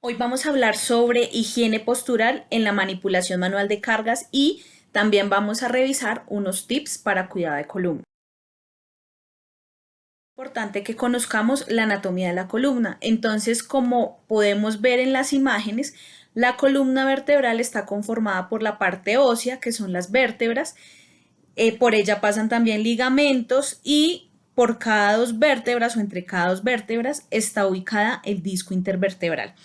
Hoy vamos a hablar sobre higiene postural en la manipulación manual de cargas y también vamos a revisar unos tips para cuidado de columna. Es importante que conozcamos la anatomía de la columna. Entonces, como podemos ver en las imágenes, la columna vertebral está conformada por la parte ósea, que son las vértebras. Por ella pasan también ligamentos y por cada dos vértebras o entre cada dos vértebras está ubicada el disco intervertebral.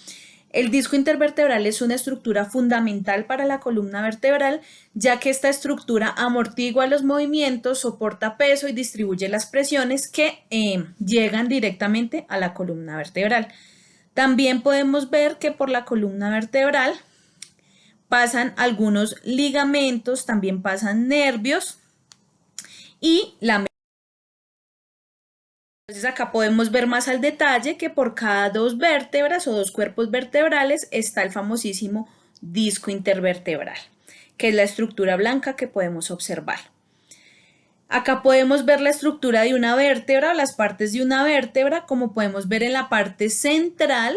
El disco intervertebral es una estructura fundamental para la columna vertebral, ya que esta estructura amortigua los movimientos, soporta peso y distribuye las presiones que llegan directamente a la columna vertebral. También podemos ver que por la columna vertebral pasan algunos ligamentos, también pasan nervios y la. Entonces acá podemos ver más al detalle que por cada dos vértebras o dos cuerpos vertebrales está el famosísimo disco intervertebral, que es la estructura blanca que podemos observar. Acá podemos ver la estructura de una vértebra o las partes de una vértebra, como podemos ver en la parte central,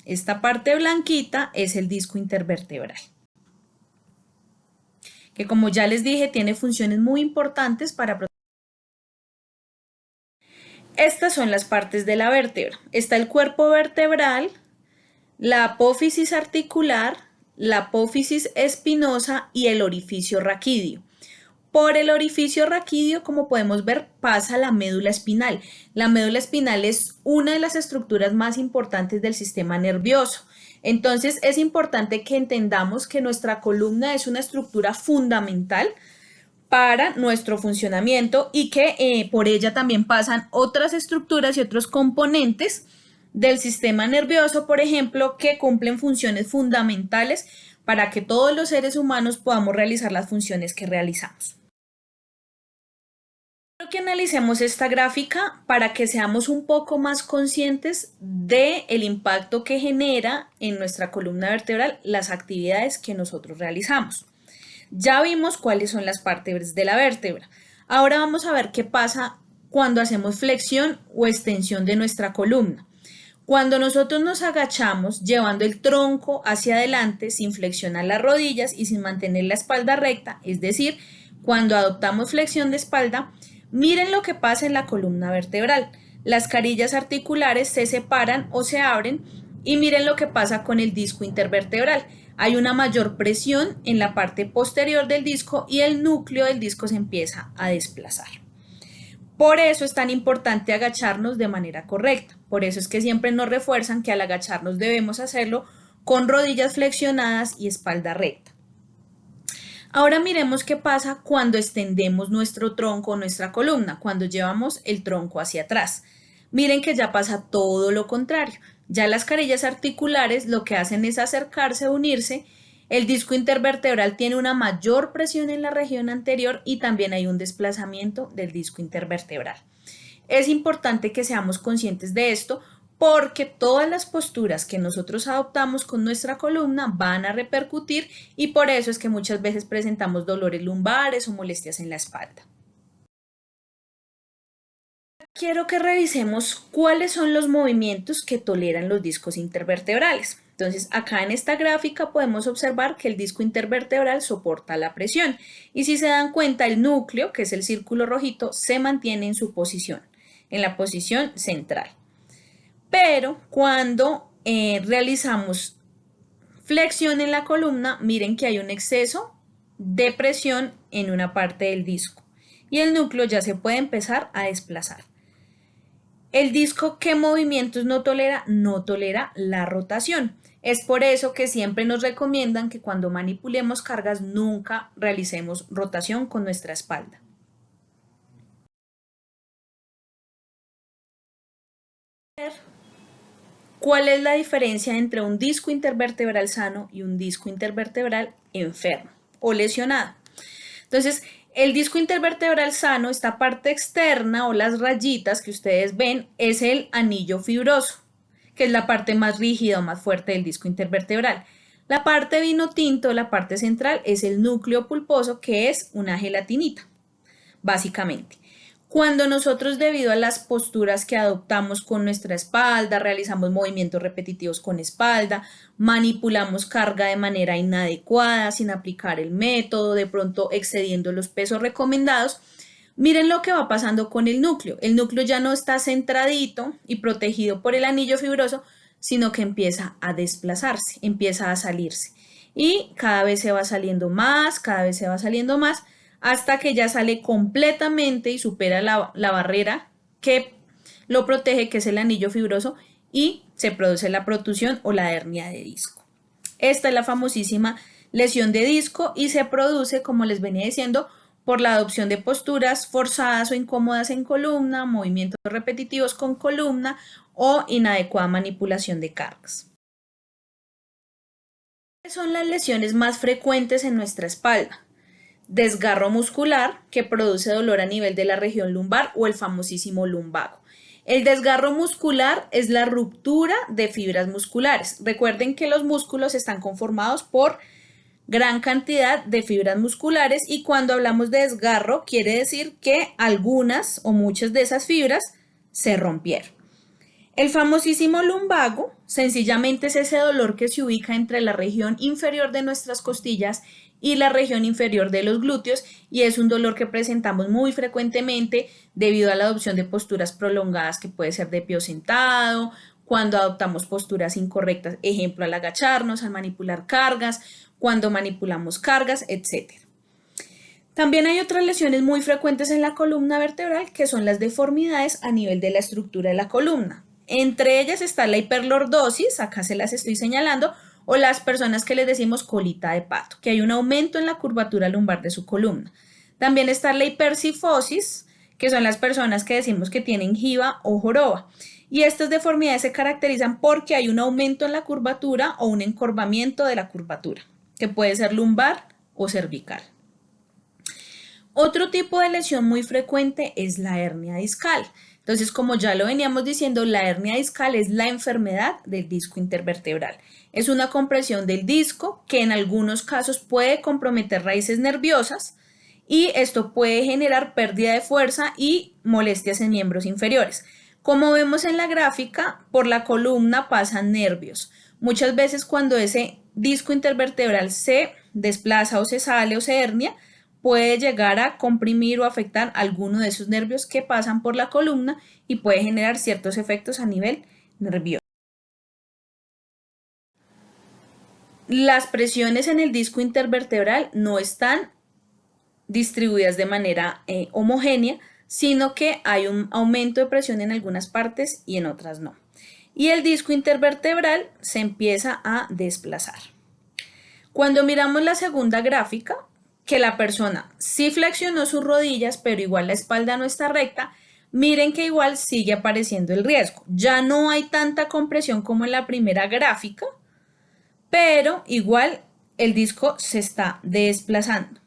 esta parte blanquita es el disco intervertebral, que como ya les dije tiene funciones muy importantes para proteger. Estas son las partes de la vértebra. Está el cuerpo vertebral, la apófisis articular, la apófisis espinosa y el orificio raquídeo. Por el orificio raquídeo, como podemos ver, pasa la médula espinal. La médula espinal es una de las estructuras más importantes del sistema nervioso. Entonces, es importante que entendamos que nuestra columna es una estructura fundamental para nuestro funcionamiento y que por ella también pasan otras estructuras y otros componentes del sistema nervioso, por ejemplo, que cumplen funciones fundamentales para que todos los seres humanos podamos realizar las funciones que realizamos. Quiero que analicemos esta gráfica para que seamos un poco más conscientes del impacto que genera en nuestra columna vertebral las actividades que nosotros realizamos. Ya vimos cuáles son las partes de la vértebra. Ahora vamos a ver qué pasa cuando hacemos flexión o extensión de nuestra columna. Cuando nosotros nos agachamos llevando el tronco hacia adelante sin flexionar las rodillas y sin mantener la espalda recta, es decir, cuando adoptamos flexión de espalda, miren lo que pasa en la columna vertebral. Las carillas articulares se separan o se abren y miren lo que pasa con el disco intervertebral. Hay una mayor presión en la parte posterior del disco y el núcleo del disco se empieza a desplazar. Por eso es tan importante agacharnos de manera correcta. Por eso es que siempre nos refuerzan que al agacharnos debemos hacerlo con rodillas flexionadas y espalda recta. Ahora miremos qué pasa cuando extendemos nuestro tronco o nuestra columna, cuando llevamos el tronco hacia atrás. Miren que ya pasa todo lo contrario. Ya las carillas articulares lo que hacen es acercarse, unirse. El disco intervertebral tiene una mayor presión en la región anterior y también hay un desplazamiento del disco intervertebral. Es importante que seamos conscientes de esto porque todas las posturas que nosotros adoptamos con nuestra columna van a repercutir y por eso es que muchas veces presentamos dolores lumbares o molestias en la espalda. Quiero que revisemos cuáles son los movimientos que toleran los discos intervertebrales. Entonces, acá en esta gráfica podemos observar que el disco intervertebral soporta la presión y si se dan cuenta el núcleo, que es el círculo rojito, se mantiene en su posición, en la posición central. Pero cuando realizamos flexión en la columna, miren que hay un exceso de presión en una parte del disco y el núcleo ya se puede empezar a desplazar. El disco, ¿qué movimientos no tolera? No tolera la rotación. Es por eso que siempre nos recomiendan que cuando manipulemos cargas nunca realicemos rotación con nuestra espalda. ¿Cuál es la diferencia entre un disco intervertebral sano y un disco intervertebral enfermo o lesionado? Entonces, el disco intervertebral sano, esta parte externa o las rayitas que ustedes ven, es el anillo fibroso, que es la parte más rígida o más fuerte del disco intervertebral. La parte vino tinto, la parte central, es el núcleo pulposo, que es una gelatinita, básicamente. Cuando nosotros, debido a las posturas que adoptamos con nuestra espalda, realizamos movimientos repetitivos con espalda, manipulamos carga de manera inadecuada, sin aplicar el método, de pronto excediendo los pesos recomendados, miren lo que va pasando con el núcleo. El núcleo ya no está centradito y protegido por el anillo fibroso, sino que empieza a desplazarse, empieza a salirse. Y cada vez se va saliendo más, cada vez se va saliendo más, hasta que ya sale completamente y supera la barrera que lo protege, que es el anillo fibroso, y se produce la protusión o la hernia de disco. Esta es la famosísima lesión de disco y se produce, como les venía diciendo, por la adopción de posturas forzadas o incómodas en columna, movimientos repetitivos con columna o inadecuada manipulación de cargas. ¿Cuáles son las lesiones más frecuentes en nuestra espalda? Desgarro muscular, que produce dolor a nivel de la región lumbar, o el famosísimo lumbago. El desgarro muscular es la ruptura de fibras musculares. Recuerden que los músculos están conformados por gran cantidad de fibras musculares, y cuando hablamos de desgarro quiere decir que algunas o muchas de esas fibras se rompieron. El famosísimo lumbago sencillamente es ese dolor que se ubica entre la región inferior de nuestras costillas y la región inferior de los glúteos, y es un dolor que presentamos muy frecuentemente debido a la adopción de posturas prolongadas, que puede ser de pie o sentado, cuando adoptamos posturas incorrectas, ejemplo al agacharnos, al manipular cargas, cuando manipulamos cargas, etc. También hay otras lesiones muy frecuentes en la columna vertebral, que son las deformidades a nivel de la estructura de la columna. Entre ellas está la hiperlordosis, acá se las estoy señalando, o las personas que les decimos colita de pato, que hay un aumento en la curvatura lumbar de su columna. También está la hipercifosis, que son las personas que decimos que tienen jiba o joroba. Y estas deformidades se caracterizan porque hay un aumento en la curvatura o un encorvamiento de la curvatura, que puede ser lumbar o cervical. Otro tipo de lesión muy frecuente es la hernia discal. Entonces, como ya lo veníamos diciendo, la hernia discal es la enfermedad del disco intervertebral. Es una compresión del disco que en algunos casos puede comprometer raíces nerviosas, y esto puede generar pérdida de fuerza y molestias en miembros inferiores. Como vemos en la gráfica, por la columna pasan nervios. Muchas veces cuando ese disco intervertebral se desplaza o se sale o se hernia, puede llegar a comprimir o afectar alguno de esos nervios que pasan por la columna y puede generar ciertos efectos a nivel nervioso. Las presiones en el disco intervertebral no están distribuidas de manera homogénea, sino que hay un aumento de presión en algunas partes y en otras no. Y el disco intervertebral se empieza a desplazar. Cuando miramos la segunda gráfica, que la persona sí flexionó sus rodillas, pero igual la espalda no está recta, miren que igual sigue apareciendo el riesgo. Ya no hay tanta compresión como en la primera gráfica, pero igual el disco se está desplazando.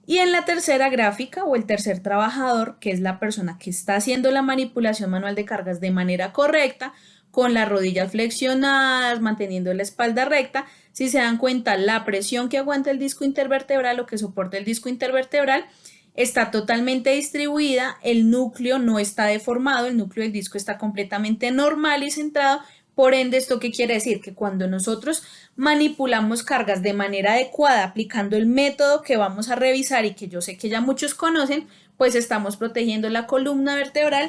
Y en la tercera gráfica, o el tercer trabajador, que es la persona que está haciendo la manipulación manual de cargas de manera correcta, con las rodillas flexionadas, manteniendo la espalda recta, si se dan cuenta, la presión que aguanta el disco intervertebral o que soporta el disco intervertebral está totalmente distribuida, el núcleo no está deformado, el núcleo del disco está completamente normal y centrado. Por ende, ¿esto qué quiere decir? Que cuando nosotros manipulamos cargas de manera adecuada, aplicando el método que vamos a revisar y que yo sé que ya muchos conocen, pues estamos protegiendo la columna vertebral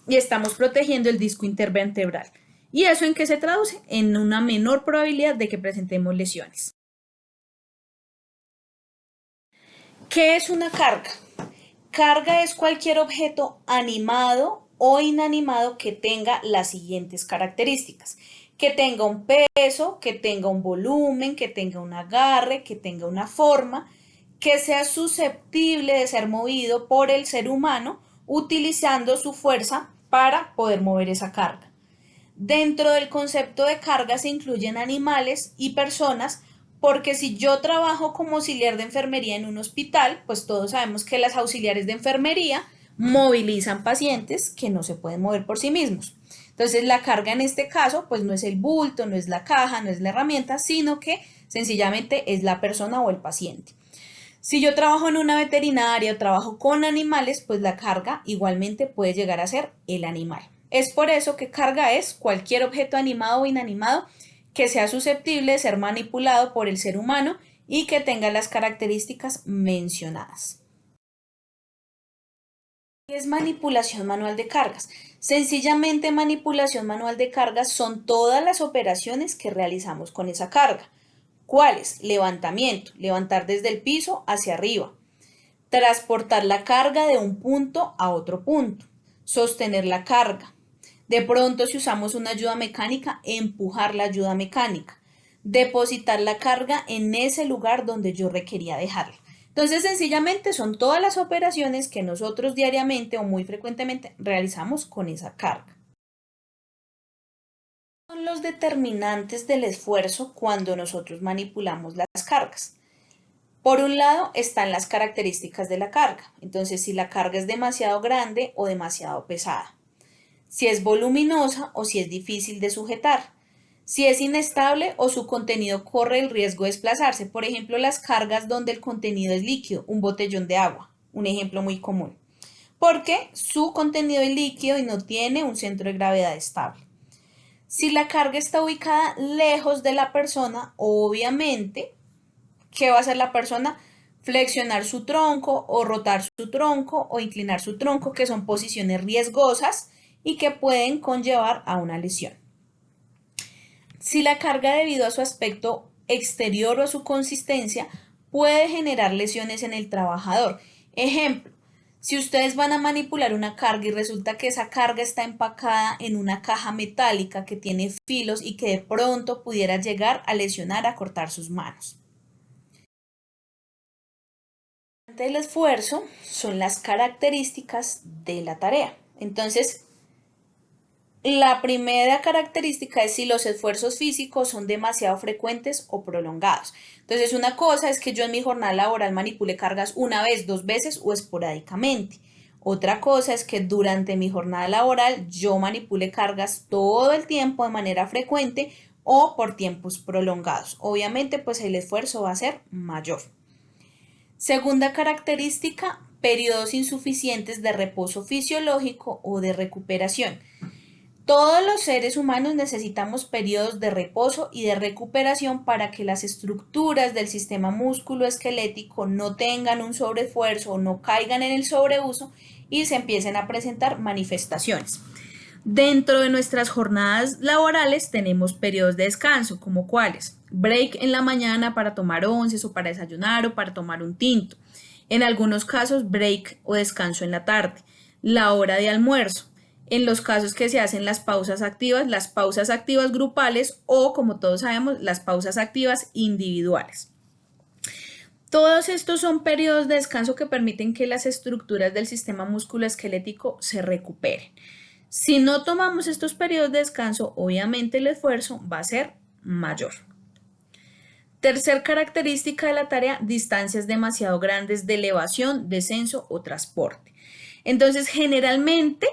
y estamos protegiendo el disco intervertebral. ¿Y eso en qué se traduce? En una menor probabilidad de que presentemos lesiones. ¿Qué es una carga? Carga es cualquier objeto animado o inanimado que tenga las siguientes características: que tenga un peso, que tenga un volumen, que tenga un agarre, que tenga una forma, que sea susceptible de ser movido por el ser humano utilizando su fuerza para poder mover esa carga. Dentro del concepto de carga se incluyen animales y personas, porque si yo trabajo como auxiliar de enfermería en un hospital, pues todos sabemos que las auxiliares de enfermería movilizan pacientes que no se pueden mover por sí mismos. Entonces la carga en este caso pues no es el bulto, no es la caja, no es la herramienta, sino que sencillamente es la persona o el paciente. Si yo trabajo en una veterinaria o trabajo con animales, pues la carga igualmente puede llegar a ser el animal. Es por eso que carga es cualquier objeto animado o inanimado que sea susceptible de ser manipulado por el ser humano y que tenga las características mencionadas. ¿Qué es manipulación manual de cargas? Sencillamente manipulación manual de cargas son todas las operaciones que realizamos con esa carga. ¿Cuáles? Levantamiento, levantar desde el piso hacia arriba. Transportar la carga de un punto a otro punto. Sostener la carga. De pronto, si usamos una ayuda mecánica, empujar la ayuda mecánica. Depositar la carga en ese lugar donde yo requería dejarla. Entonces, sencillamente son todas las operaciones que nosotros diariamente o muy frecuentemente realizamos con esa carga. Son los determinantes del esfuerzo cuando nosotros manipulamos las cargas. Por un lado están las características de la carga. Entonces, si la carga es demasiado grande o demasiado pesada. Si es voluminosa o si es difícil de sujetar. Si es inestable o su contenido corre el riesgo de desplazarse. Por ejemplo, las cargas donde el contenido es líquido, un botellón de agua, un ejemplo muy común. Porque su contenido es líquido y no tiene un centro de gravedad estable. Si la carga está ubicada lejos de la persona, obviamente, ¿qué va a hacer la persona? Flexionar su tronco o rotar su tronco o inclinar su tronco, que son posiciones riesgosas y que pueden conllevar a una lesión. Si la carga, debido a su aspecto exterior o a su consistencia, puede generar lesiones en el trabajador. Ejemplo, si ustedes van a manipular una carga y resulta que esa carga está empacada en una caja metálica que tiene filos y que de pronto pudiera llegar a lesionar, a cortar sus manos. El esfuerzo son las características de la tarea. Entonces, la primera característica es si los esfuerzos físicos son demasiado frecuentes o prolongados. Entonces, una cosa es que yo en mi jornada laboral manipule cargas una vez, dos veces o esporádicamente. Otra cosa es que durante mi jornada laboral yo manipule cargas todo el tiempo de manera frecuente o por tiempos prolongados. Obviamente, pues el esfuerzo va a ser mayor. Segunda característica, periodos insuficientes de reposo fisiológico o de recuperación. Todos los seres humanos necesitamos periodos de reposo y de recuperación para que las estructuras del sistema músculo-esquelético no tengan un sobreesfuerzo o no caigan en el sobreuso y se empiecen a presentar manifestaciones. Dentro de nuestras jornadas laborales tenemos periodos de descanso, como cuáles: break en la mañana para tomar onces o para desayunar o para tomar un tinto. En algunos casos, break o descanso en la tarde. La hora de almuerzo. En los casos que se hacen las pausas activas grupales o, como todos sabemos, las pausas activas individuales. Todos estos son periodos de descanso que permiten que las estructuras del sistema musculoesquelético se recuperen. Si no tomamos estos periodos de descanso, obviamente el esfuerzo va a ser mayor. Tercer característica de la tarea: distancias demasiado grandes de elevación, descenso o transporte. Entonces, generalmente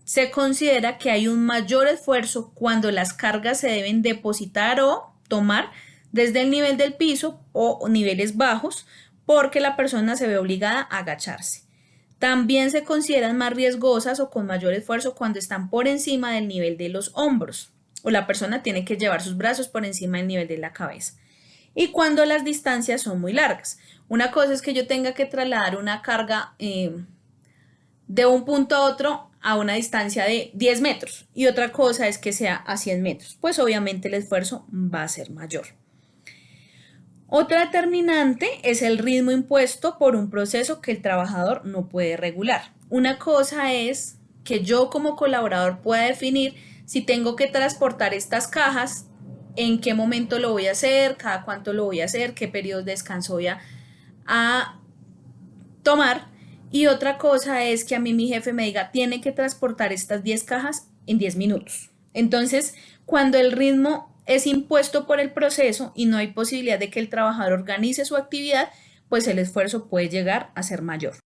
se considera que hay un mayor esfuerzo cuando las cargas se deben depositar o tomar desde el nivel del piso o niveles bajos, porque la persona se ve obligada a agacharse. También se consideran más riesgosas o con mayor esfuerzo cuando están por encima del nivel de los hombros o la persona tiene que llevar sus brazos por encima del nivel de la cabeza. Y cuando las distancias son muy largas. Una cosa es que yo tenga que trasladar una carga de un punto a otro a una distancia de 10 metros y otra cosa es que sea a 100 metros. Pues obviamente el esfuerzo va a ser mayor. Otra determinante es el ritmo impuesto por un proceso que el trabajador no puede regular. Una cosa es que yo como colaborador pueda definir si tengo que transportar estas cajas, en qué momento lo voy a hacer, cada cuánto lo voy a hacer, qué periodos de descanso voy a tomar. Y otra cosa es que a mí mi jefe me diga, tiene que transportar estas 10 cajas en 10 minutos. Entonces, cuando el ritmo es impuesto por el proceso y no hay posibilidad de que el trabajador organice su actividad, pues el esfuerzo puede llegar a ser mayor.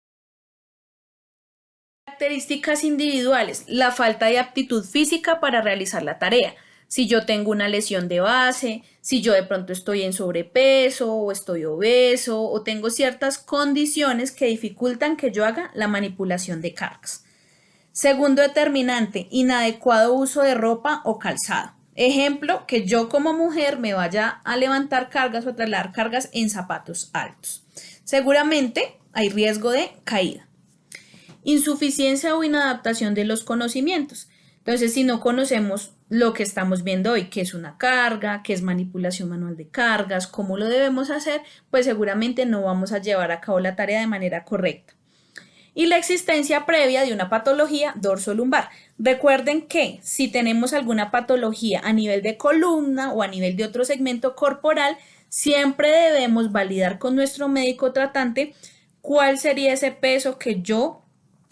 Características individuales: la falta de aptitud física para realizar la tarea. si yo tengo una lesión de base, si yo de pronto estoy en sobrepeso o estoy obeso o tengo ciertas condiciones que dificultan que yo haga la manipulación de cargas. Segundo determinante, inadecuado uso de ropa o calzado. Ejemplo, que yo como mujer me vaya a levantar cargas o a trasladar cargas en zapatos altos. Seguramente hay riesgo de caída. Insuficiencia o inadaptación de los conocimientos. Entonces, si no conocemos lo que estamos viendo hoy, qué es una carga, qué es manipulación manual de cargas, cómo lo debemos hacer, pues seguramente no vamos a llevar a cabo la tarea de manera correcta. Y la existencia previa de una patología dorsolumbar. Recuerden que si tenemos alguna patología a nivel de columna o a nivel de otro segmento corporal, siempre debemos validar con nuestro médico tratante cuál sería ese peso que yo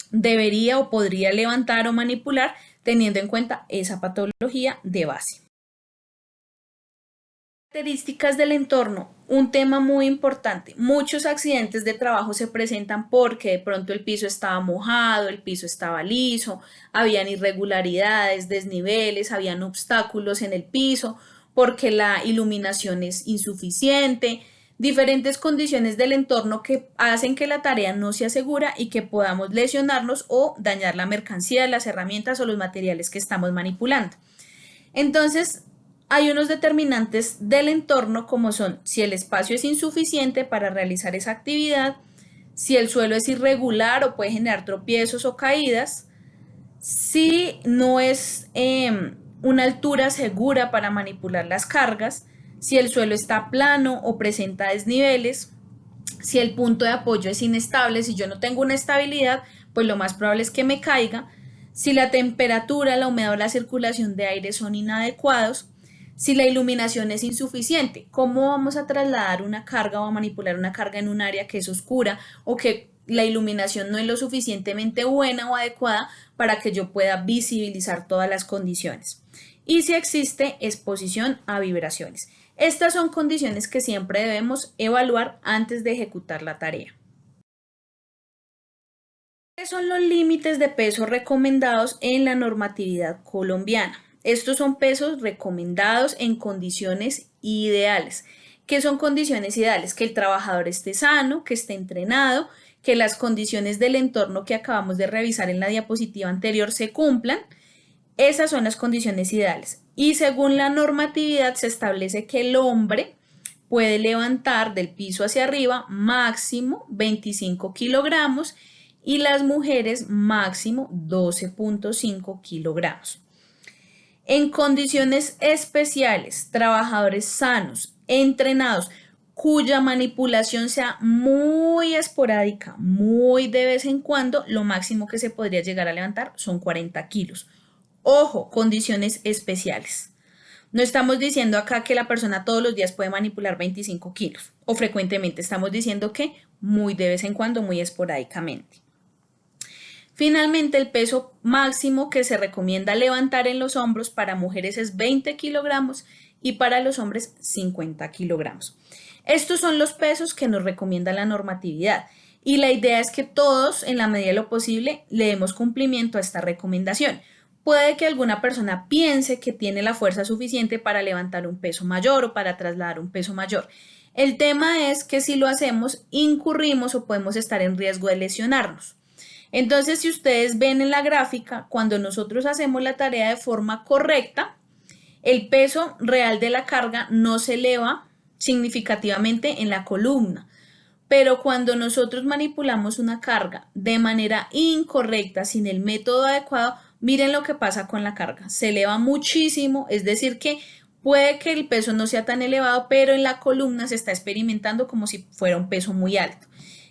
debería o podría levantar o manipular teniendo en cuenta esa patología de base. Características del entorno, un tema muy importante. Muchos accidentes de trabajo se presentan porque de pronto el piso estaba mojado, el piso estaba liso, habían irregularidades, desniveles, habían obstáculos en el piso, porque la iluminación es insuficiente, diferentes condiciones del entorno que hacen que la tarea no sea segura y que podamos lesionarnos o dañar la mercancía, las herramientas o los materiales que estamos manipulando. Entonces, hay unos determinantes del entorno como son si el espacio es insuficiente para realizar esa actividad, si el suelo es irregular o puede generar tropiezos o caídas, si no es una altura segura para manipular las cargas, si el suelo está plano o presenta desniveles, si el punto de apoyo es inestable, si yo no tengo una estabilidad, pues lo más probable es que me caiga, si la temperatura, la humedad o la circulación de aire son inadecuados, si la iluminación es insuficiente, ¿cómo vamos a trasladar una carga o a manipular una carga en un área que es oscura o que la iluminación no es lo suficientemente buena o adecuada para que yo pueda visibilizar todas las condiciones? Y si existe exposición a vibraciones. Estas son condiciones que siempre debemos evaluar antes de ejecutar la tarea. ¿Cuáles son los límites de peso recomendados en la normatividad colombiana? Estos son pesos recomendados en condiciones ideales. ¿Qué son condiciones ideales? Que el trabajador esté sano, que esté entrenado, que las condiciones del entorno que acabamos de revisar en la diapositiva anterior se cumplan. Esas son las condiciones ideales. Y según la normatividad se establece que el hombre puede levantar del piso hacia arriba máximo 25 kilogramos y las mujeres máximo 12.5 kilogramos. En condiciones especiales, trabajadores sanos, entrenados, cuya manipulación sea muy esporádica, muy de vez en cuando, lo máximo que se podría llegar a levantar son 40 kilos. Ojo, condiciones especiales. No estamos diciendo acá que la persona todos los días puede manipular 25 kilos o frecuentemente, estamos diciendo que muy de vez en cuando, muy esporádicamente. Finalmente, el peso máximo que se recomienda levantar en los hombros para mujeres es 20 kilogramos y para los hombres 50 kilogramos. Estos son los pesos que nos recomienda la normatividad y la idea es que todos, en la medida de lo posible, le demos cumplimiento a esta recomendación. Puede que alguna persona piense que tiene la fuerza suficiente para levantar un peso mayor o para trasladar un peso mayor. El tema es que si lo hacemos, incurrimos o podemos estar en riesgo de lesionarnos. Entonces, si ustedes ven en la gráfica, cuando nosotros hacemos la tarea de forma correcta, el peso real de la carga no se eleva significativamente en la columna. Pero cuando nosotros manipulamos una carga de manera incorrecta, sin el método adecuado, miren lo que pasa con la carga. Se eleva muchísimo, es decir que puede que el peso no sea tan elevado, pero en la columna se está experimentando como si fuera un peso muy alto.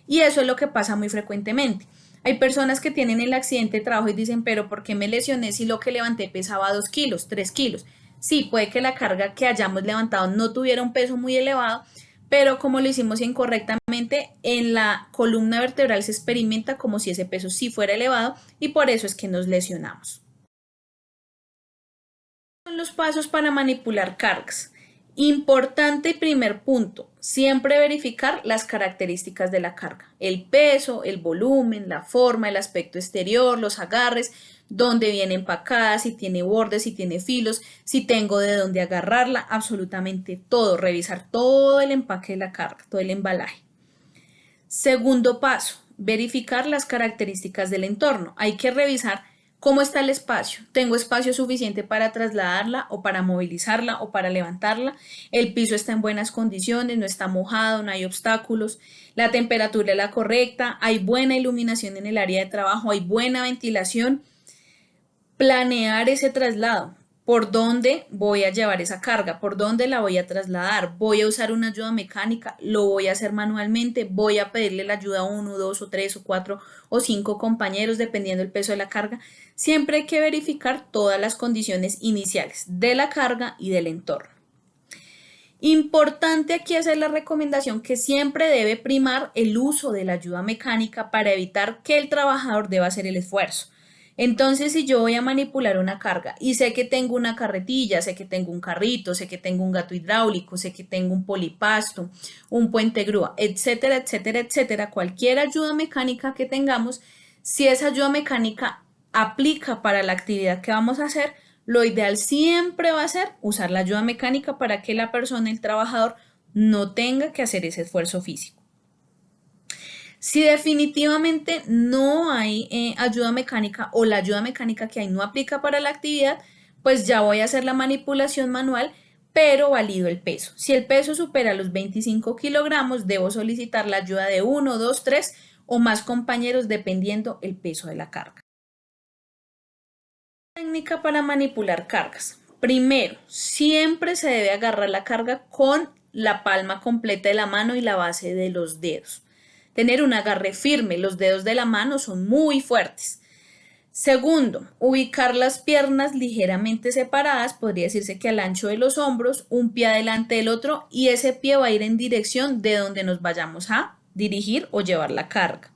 Y eso es lo que pasa muy frecuentemente. Hay personas que tienen el accidente de trabajo y dicen, pero ¿por qué me lesioné si lo que levanté pesaba 2 kilos, 3 kilos? Sí, puede que la carga que hayamos levantado no tuviera un peso muy elevado, pero como lo hicimos incorrectamente, en la columna vertebral se experimenta como si ese peso sí fuera elevado y por eso es que nos lesionamos. Son los pasos para manipular cargas. Importante primer punto, siempre verificar las características de la carga, el peso, el volumen, la forma, el aspecto exterior, los agarres, dónde viene empacada, si tiene bordes, si tiene filos, si tengo de dónde agarrarla, absolutamente todo, revisar todo el empaque de la carga, todo el embalaje. Segundo paso, verificar las características del entorno. Hay que revisar cómo está el espacio. ¿Tengo espacio suficiente para trasladarla o para movilizarla o para levantarla? ¿El piso está en buenas condiciones? ¿No está mojado? ¿No hay obstáculos? ¿La temperatura es la correcta? ¿Hay buena iluminación en el área de trabajo? ¿Hay buena ventilación? Planear ese traslado. ¿Por dónde voy a llevar esa carga? ¿Por dónde la voy a trasladar? ¿Voy a usar una ayuda mecánica? ¿Lo voy a hacer manualmente? ¿Voy a pedirle la ayuda a uno, dos o tres o cuatro o cinco compañeros dependiendo del peso de la carga? Siempre hay que verificar todas las condiciones iniciales de la carga y del entorno. Importante aquí hacer la recomendación que siempre debe primar el uso de la ayuda mecánica para evitar que el trabajador deba hacer el esfuerzo. Entonces, si yo voy a manipular una carga y sé que tengo una carretilla, sé que tengo un carrito, sé que tengo un gato hidráulico, sé que tengo un polipasto, un puente grúa, etcétera, etcétera, etcétera, cualquier ayuda mecánica que tengamos, si esa ayuda mecánica aplica para la actividad que vamos a hacer, lo ideal siempre va a ser usar la ayuda mecánica para que la persona, el trabajador, no tenga que hacer ese esfuerzo físico. Si definitivamente no hay ayuda mecánica o la ayuda mecánica que hay no aplica para la actividad, pues ya voy a hacer la manipulación manual, pero valido el peso. Si el peso supera los 25 kilogramos, debo solicitar la ayuda de 1, 2, 3 o más compañeros dependiendo el peso de la carga. Técnica para manipular cargas. Primero, siempre se debe agarrar la carga con la palma completa de la mano y la base de los dedos. Tener un agarre firme, los dedos de la mano son muy fuertes. Segundo, ubicar las piernas ligeramente separadas, podría decirse que al ancho de los hombros, un pie adelante del otro y ese pie va a ir en dirección de donde nos vayamos a dirigir o llevar la carga.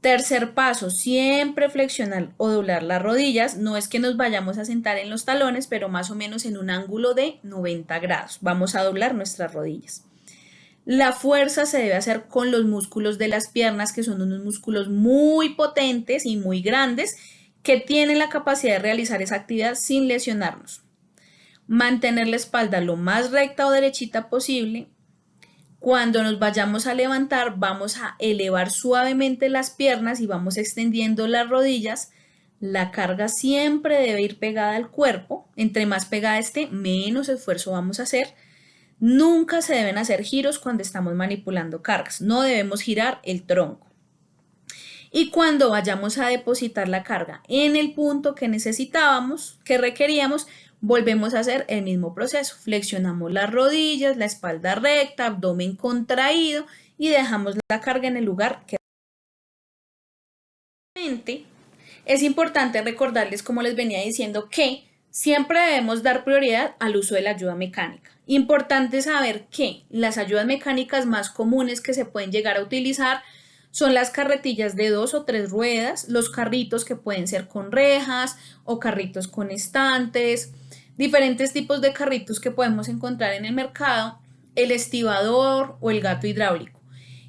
Tercer paso, siempre flexionar o doblar las rodillas. No es que nos vayamos a sentar en los talones, pero más o menos en un ángulo de 90 grados. Vamos a doblar nuestras rodillas. La fuerza se debe hacer con los músculos de las piernas, que son unos músculos muy potentes y muy grandes, que tienen la capacidad de realizar esa actividad sin lesionarnos. Mantener la espalda lo más recta o derechita posible. Cuando nos vayamos a levantar, vamos a elevar suavemente las piernas y vamos extendiendo las rodillas. La carga siempre debe ir pegada al cuerpo. Entre más pegada esté, menos esfuerzo vamos a hacer. Nunca se deben hacer giros cuando estamos manipulando cargas. No debemos girar el tronco. Y cuando vayamos a depositar la carga en el punto que necesitábamos, que requeríamos, volvemos a hacer el mismo proceso. Flexionamos las rodillas, la espalda recta, abdomen contraído y dejamos la carga en el lugar que es importante recordarles, como les venía diciendo, que siempre debemos dar prioridad al uso de la ayuda mecánica. Importante saber que las ayudas mecánicas más comunes que se pueden llegar a utilizar son las carretillas de 2 o 3 ruedas, los carritos que pueden ser con rejas o carritos con estantes, diferentes tipos de carritos que podemos encontrar en el mercado, el estibador o el gato hidráulico.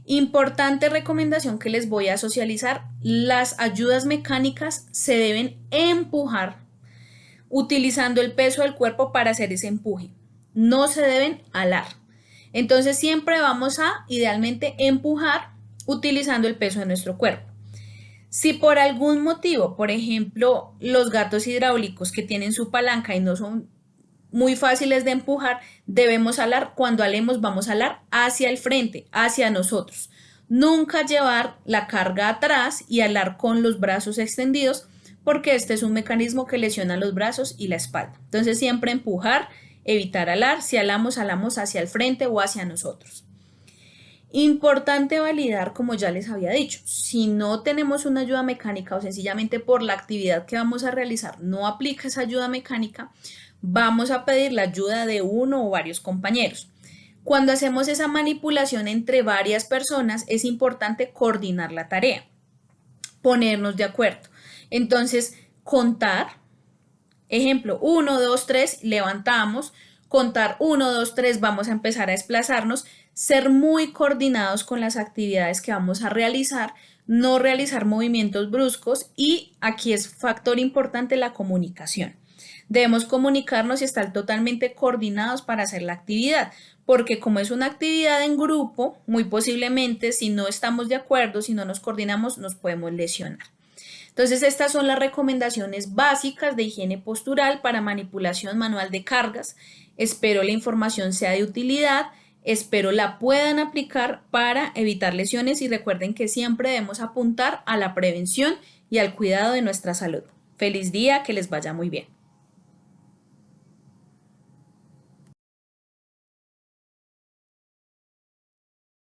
Importante recomendación que les voy a socializar, las ayudas mecánicas se deben empujar utilizando el peso del cuerpo para hacer ese empuje, no se deben alar. Entonces siempre vamos a idealmente empujar utilizando el peso de nuestro cuerpo. Si por algún motivo, por ejemplo, los gatos hidráulicos que tienen su palanca y no son muy fáciles de empujar, debemos alar. Cuando alemos, vamos a alar hacia el frente, hacia nosotros. Nunca llevar la carga atrás y alar con los brazos extendidos, porque este es un mecanismo que lesiona los brazos y la espalda. Entonces, siempre empujar, evitar alar. Si alamos, alamos hacia el frente o hacia nosotros. Importante validar, como ya les había dicho, si no tenemos una ayuda mecánica o sencillamente por la actividad que vamos a realizar no aplica esa ayuda mecánica, vamos a pedir la ayuda de uno o varios compañeros. Cuando hacemos esa manipulación entre varias personas, es importante coordinar la tarea, ponernos de acuerdo. Entonces, contar, ejemplo, 1, 2, 3, levantamos, contar 1, 2, 3, vamos a empezar a desplazarnos, ser muy coordinados con las actividades que vamos a realizar, no realizar movimientos bruscos y aquí es factor importante la comunicación. Debemos comunicarnos y estar totalmente coordinados para hacer la actividad, porque como es una actividad en grupo, muy posiblemente si no estamos de acuerdo, si no nos coordinamos, nos podemos lesionar. Entonces, estas son las recomendaciones básicas de higiene postural para manipulación manual de cargas. Espero la información sea de utilidad, espero la puedan aplicar para evitar lesiones y recuerden que siempre debemos apuntar a la prevención y al cuidado de nuestra salud. Feliz día, que les vaya muy bien.